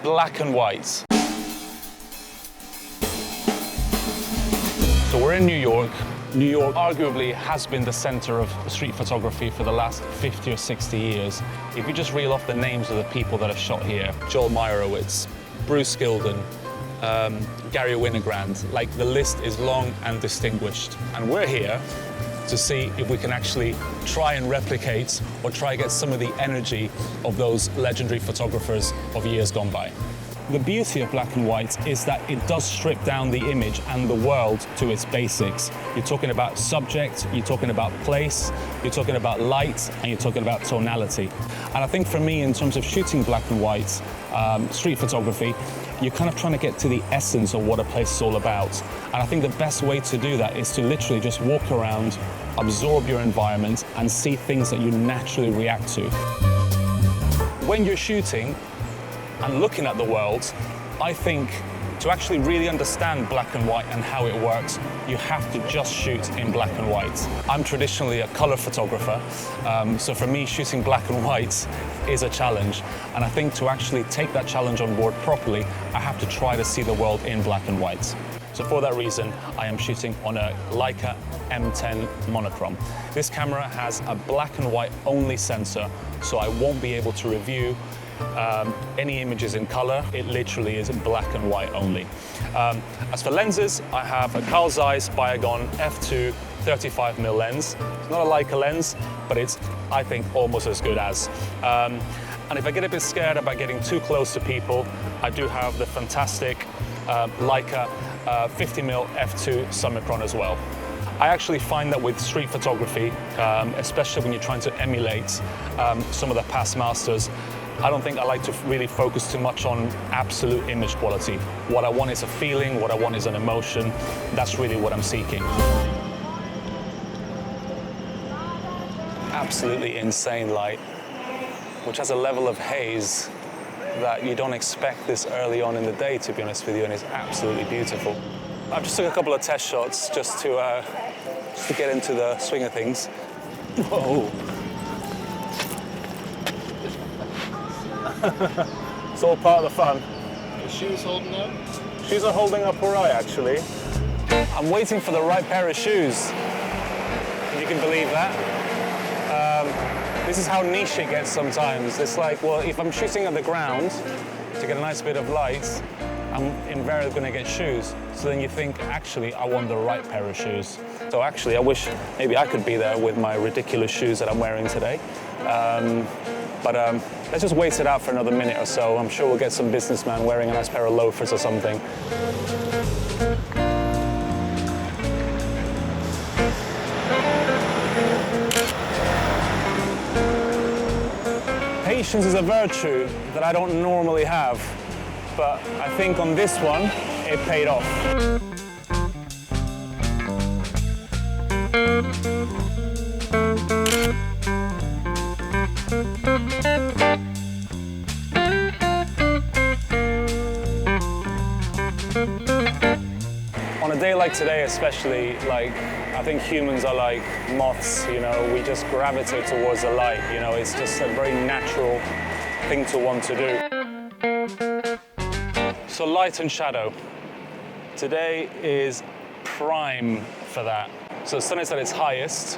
black and white. So we're in New York. New York arguably has been the center of street photography for the last 50 or 60 years. If you just reel off the names of the people that have shot here, Joel Meyerowitz, Bruce Gilden, Gary Winogrand, like the list is long and distinguished. And we're here to see if we can actually try and replicate or try and get some of the energy of those legendary photographers of years gone by. The beauty of black and white is that it does strip down the image and the world to its basics. You're talking about subject, you're talking about place, you're talking about light, and you're talking about tonality. And I think for me, in terms of shooting black and white street photography, you're kind of trying to get to the essence of what a place is all about. And I think the best way to do that is to literally just walk around, absorb your environment, and see things that you naturally react to. When you're shooting and looking at the world, I think to actually really understand black and white and how it works, you have to just shoot in black and white. I'm traditionally a color photographer, so for me, shooting black and white is a challenge. And I think to actually take that challenge on board properly, I have to try to see the world in black and white. So for that reason, I am shooting on a Leica M10 Monochrom. This camera has a black and white only sensor, so I won't be able to review any images in color. It literally is black and white only. As for lenses, I have a Carl Zeiss Biogon f2 35mm lens. It's not a Leica lens, but it's, I think, almost as good as. And if I get a bit scared about getting too close to people, I do have the fantastic Leica 50mm f2 Summicron as well. I actually find that with street photography, especially when you're trying to emulate some of the past masters, I don't think I like to really focus too much on absolute image quality. What I want is a feeling, what I want is an emotion. That's really what I'm seeking. Absolutely insane light, which has a level of haze that you don't expect this early on in the day, to be honest with you, and it's absolutely beautiful. I've just took a couple of test shots just to get into the swing of things. Whoa. It's all part of the fun. The shoes holding up? Shoes are holding up all right, actually. I'm waiting for the right pair of shoes, if you can believe that. This is how niche it gets sometimes. It's like, well, if I'm shooting at the ground to get a nice bit of light, I'm invariably going to get shoes. So then you think, actually, I want the right pair of shoes. So actually, I wish maybe I could be there with my ridiculous shoes that I'm wearing today. But let's just wait it out for another minute or so. I'm sure we'll get some businessman wearing a nice pair of loafers or something. Patience is a virtue that I don't normally have, but I think on this one, it paid off. On a day like today especially, like, I think humans are like moths, you know, we just gravitate towards the light, you know, it's just a very natural thing to want to do. So light and shadow. Today is prime for that. So the sun is at its highest,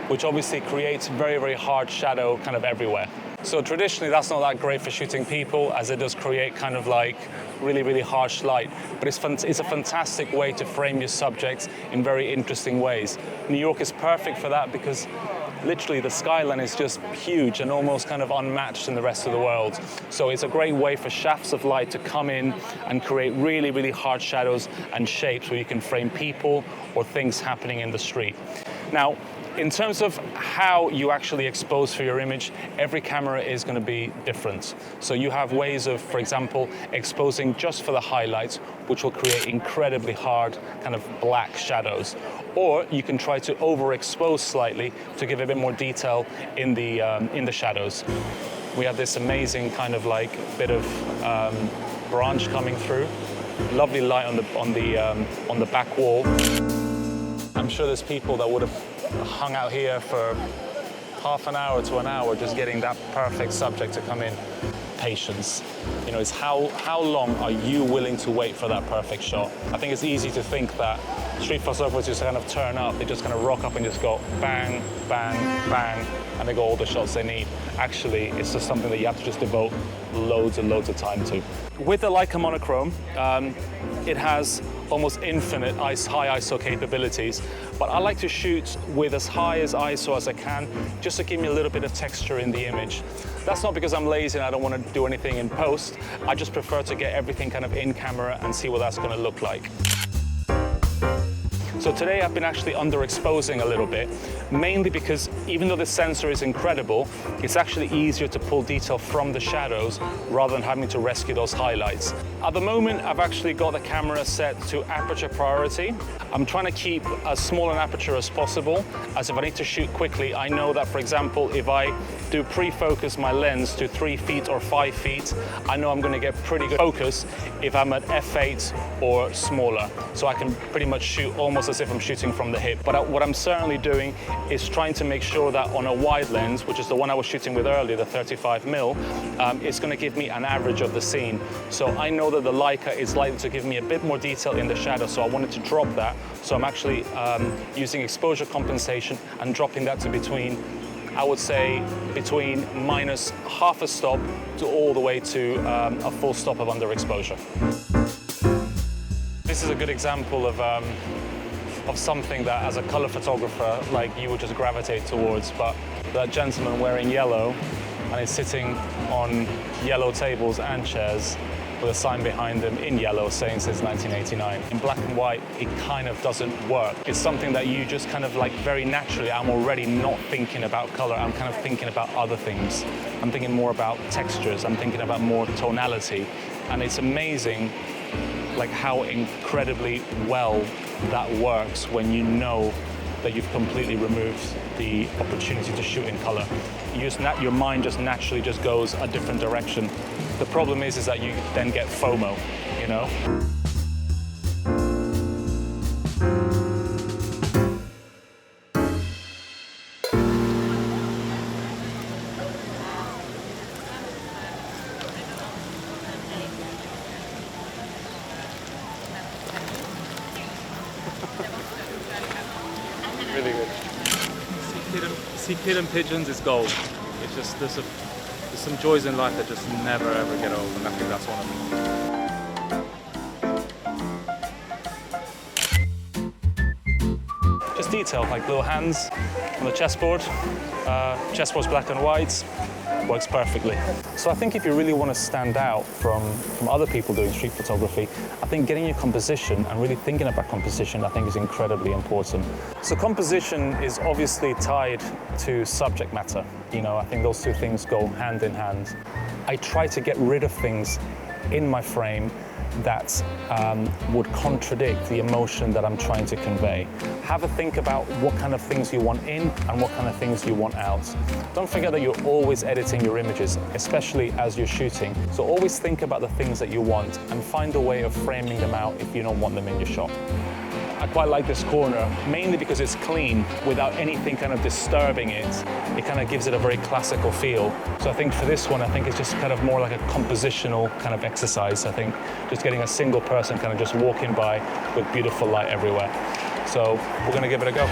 which obviously creates very, very hard shadow kind of everywhere. So traditionally, that's not that great for shooting people, as it does create kind of like really, really harsh light. But it's a fantastic way to frame your subjects in very interesting ways. New York is perfect for that because literally the skyline is just huge and almost kind of unmatched in the rest of the world. So it's a great way for shafts of light to come in and create really, really hard shadows and shapes where you can frame people or things happening in the street. Now, in terms of how you actually expose for your image, every camera is going to be different. So you have ways of, for example, exposing just for the highlights, which will create incredibly hard kind of black shadows. Or you can try to overexpose slightly to give a bit more detail in the shadows. We have this amazing kind of like bit of branch coming through. Lovely light on the back wall. I'm sure there's people that would have hung out here for half an hour to an hour just getting that perfect subject to come in. patience. You know, it's how long are you willing to wait for that perfect shot? I think it's easy to think that street photographers just kind of turn up, they just kind of rock up and just go bang, bang, bang, and they got all the shots they need. Actually, it's just something that you have to just devote loads and loads of time to. With the Leica Monochrome, it has almost infinite high ISO capabilities, but I like to shoot with as high as ISO as I can, just to give me a little bit of texture in the image. That's not because I'm lazy and I don't want to do anything in post. I just prefer to get everything kind of in camera and see what that's going to look like. So today I've been actually underexposing a little bit, mainly because even though the sensor is incredible, it's actually easier to pull detail from the shadows rather than having to rescue those highlights. At the moment, I've actually got the camera set to aperture priority. I'm trying to keep as small an aperture as possible, as if I need to shoot quickly, I know that, for example, if I do pre-focus my lens to 3 feet or 5 feet, I know I'm going to get pretty good focus if I'm at f8 or smaller. So I can pretty much shoot almost as if I'm shooting from the hip. But what I'm certainly doing is trying to make sure that on a wide lens, which is the one I was shooting with earlier, the 35mm, it's going to give me an average of the scene. So I know that the Leica is likely to give me a bit more detail in the shadow, so I wanted to drop that. So I'm actually using exposure compensation and dropping that to between, I would say, between minus half a stop to all the way to a full stop of underexposure. This is a good example of something that, as a color photographer, like, you would just gravitate towards. But that gentleman wearing yellow and is sitting on yellow tables and chairs with a sign behind him in yellow saying since 1989. In black and white, it kind of doesn't work. It's something that you just kind of like very naturally, I'm already not thinking about color, I'm kind of thinking about other things. I'm thinking more about textures, I'm thinking about more tonality. And it's amazing like how incredibly well that works when you know that you've completely removed the opportunity to shoot in color. Your mind just naturally just goes a different direction. The problem is that you then get FOMO, you know? Really good. See, Pigeons is gold. It's just, there's some joys in life that just never ever get old, and I think that's one of them. Just detail, like little hands on the chessboard. Chessboard's black and white. Works perfectly. So I think if you really want to stand out from other people doing street photography, I think getting your composition and really thinking about composition, I think, is incredibly important. So composition is obviously tied to subject matter. You know, I think those two things go hand in hand. I try to get rid of things in my frame that would contradict the emotion that I'm trying to convey. Have a think about what kind of things you want in and what kind of things you want out. Don't forget that you're always editing your images, especially as you're shooting. So always think about the things that you want and find a way of framing them out if you don't want them in your shot. I quite like this corner, mainly because it's clean without anything kind of disturbing it. It kind of gives it a very classical feel. So I think for this one, I think it's just kind of more like a compositional kind of exercise. I think just getting a single person kind of just walking by with beautiful light everywhere. So we're going to give it a go.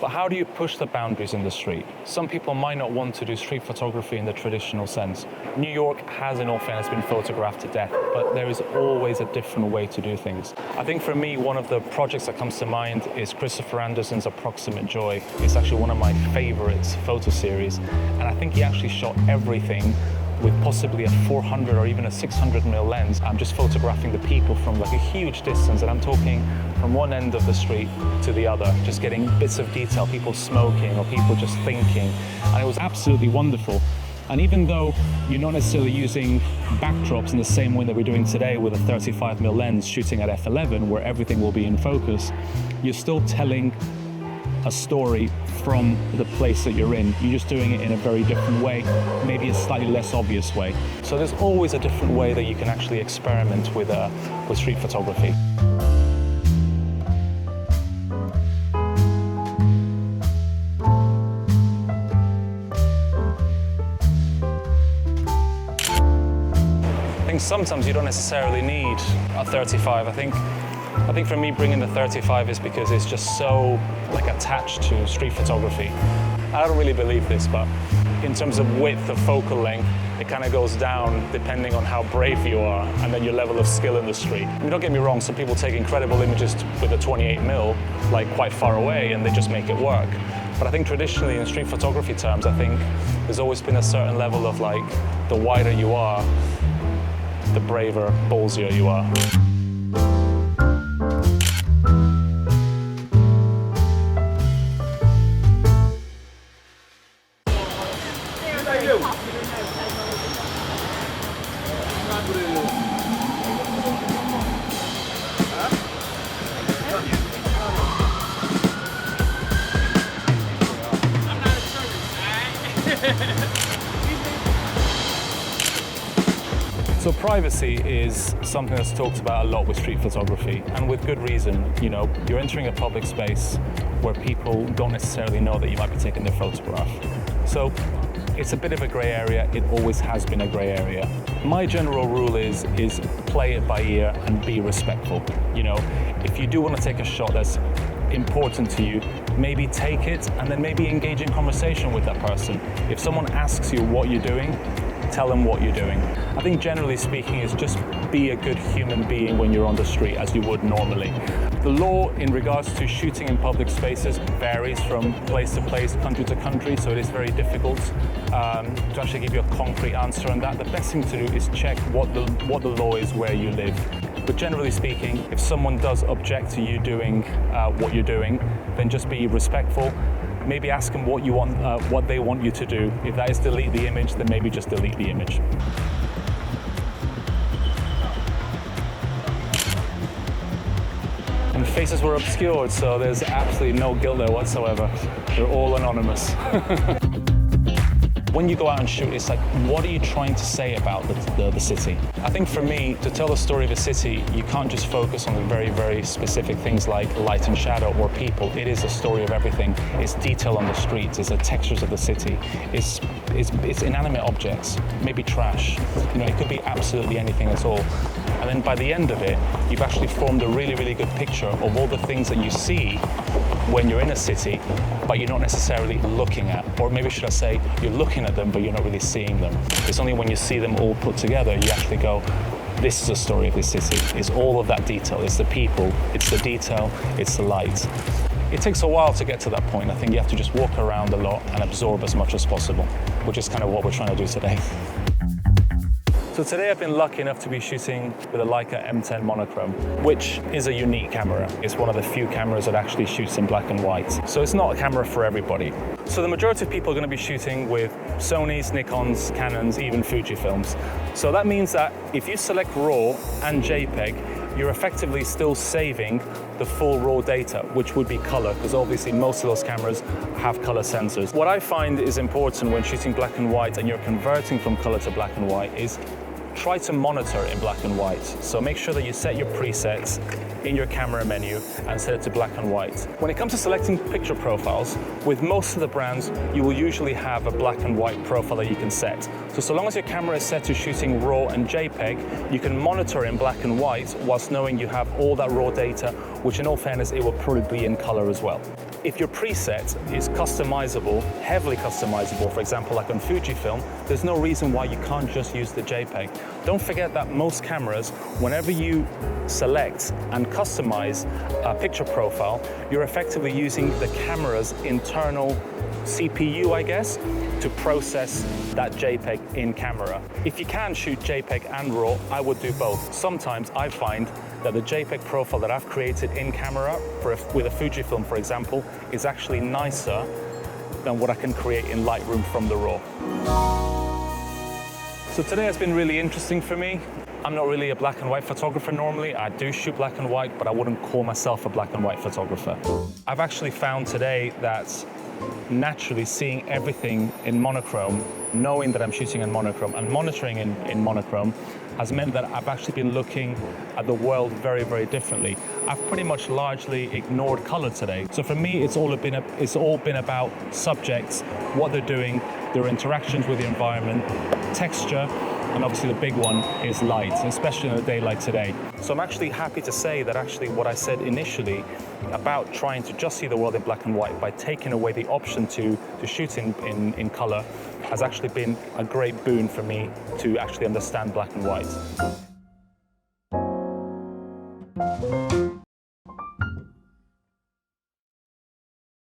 But how do you push the boundaries in the street? Some people might not want to do street photography in the traditional sense. New York has, in all fairness, been photographed to death, but there is always a different way to do things. I think for me, one of the projects that comes to mind is Christopher Anderson's Approximate Joy. It's actually one of my favorite photo series, and I think he actually shot everything with possibly a 400 or even a 600mm lens. I'm just photographing the people from like a huge distance, and I'm talking from one end of the street to the other, just getting bits of detail, people smoking or people just thinking. And it was absolutely wonderful. And even though you're not necessarily using backdrops in the same way that we're doing today with a 35mm lens shooting at f11 where everything will be in focus, you're still telling a story from the place that you're in. You're just doing it in a very different way, maybe a slightly less obvious way. So there's always a different way that you can actually experiment with street photography. think sometimes you don't necessarily need a 35. I think for me, bringing the 35 is because it's just so like attached to street photography. I don't really believe this, but in terms of width of focal length, it kind of goes down depending on how brave you are and then your level of skill in the street. I mean, don't get me wrong, some people take incredible images with a 28mm, like quite far away, and they just make it work. But I think traditionally in street photography terms, I think there's always been a certain level of like, the wider you are, the braver, ballsier you are. So privacy is something that's talked about a lot with street photography, and with good reason. You know, you're entering a public space where people don't necessarily know that you might be taking their photograph. So it's a bit of a grey area. It always has been a grey area. My general rule is play it by ear and be respectful. You know, if you do want to take a shot that's important to you, maybe take it and then maybe engage in conversation with that person. If someone asks you what you're doing, tell them what you're doing. I think generally speaking is just be a good human being when you're on the street as you would normally. The law in regards to shooting in public spaces varies from place to place, country to country, so it is very difficult to actually give you a concrete answer on that. The best thing to do is check what the law is where you live. But generally speaking, if someone does object to you doing what you're doing, then just be respectful. Maybe ask them what you want, what they want you to do. If that is delete the image, then maybe just delete the image. And faces were obscured, so there's absolutely no guilt there whatsoever. They're all anonymous. When you go out and shoot, it's like, what are you trying to say about the city? I think for me, to tell the story of a city, you can't just focus on the very, very specific things like light and shadow or people. It is a story of everything. It's detail on the streets, it's the textures of the city, it's inanimate objects, maybe trash. You know, it could be absolutely anything at all. And then by the end of it, you've actually formed a really, really good picture of all the things that you see when you're in a city, but you're not necessarily looking at. Or maybe should I say, you're looking at them, but you're not really seeing them. It's only when you see them all put together, you actually go, this is the story of this city. It's all of that detail. It's the people, it's the detail, it's the light. It takes a while to get to that point. I think you have to just walk around a lot and absorb as much as possible, which is kind of what we're trying to do today. So today I've been lucky enough to be shooting with a Leica M10 Monochrom, which is a unique camera. It's one of the few cameras that actually shoots in black and white. So it's not a camera for everybody. So the majority of people are going to be shooting with Sonys, Nikons, Canons, even Fujifilms. So that means that if you select RAW and JPEG, you're effectively still saving the full raw data, which would be color, because obviously most of those cameras have color sensors. What I find is important when shooting black and white and you're converting from color to black and white is try to monitor in black and white. So make sure that you set your presets in your camera menu and set it to black and white. When it comes to selecting picture profiles, with most of the brands, you will usually have a black and white profile that you can set. So long as your camera is set to shooting RAW and JPEG, you can monitor in black and white whilst knowing you have all that raw data, which in all fairness, it will probably be in color as well. If your preset is customizable, heavily customizable, for example, like on Fujifilm, there's no reason why you can't just use the JPEG. Don't forget that most cameras, whenever you select and customize a picture profile, you're effectively using the camera's internal CPU, I guess, to process that JPEG in camera. If you can shoot JPEG and RAW, I would do both. Sometimes I find that the JPEG profile that I've created in camera with a Fujifilm, for example, is actually nicer than what I can create in Lightroom from the RAW. So today has been really interesting for me. I'm not really a black and white photographer normally. I do shoot black and white, but I wouldn't call myself a black and white photographer. I've actually found today that naturally seeing everything in monochrome, knowing that I'm shooting in monochrome and monitoring in monochrome has meant that I've actually been looking at the world very, very differently. I've pretty much largely ignored color today. So for me, it's all been about subjects, what they're doing, their interactions with the environment, texture, And obviously the big one is light, especially on a day like today. So I'm actually happy to say that actually what I said initially about trying to just see the world in black and white by taking away the option to shoot in color has actually been a great boon for me to actually understand black and white.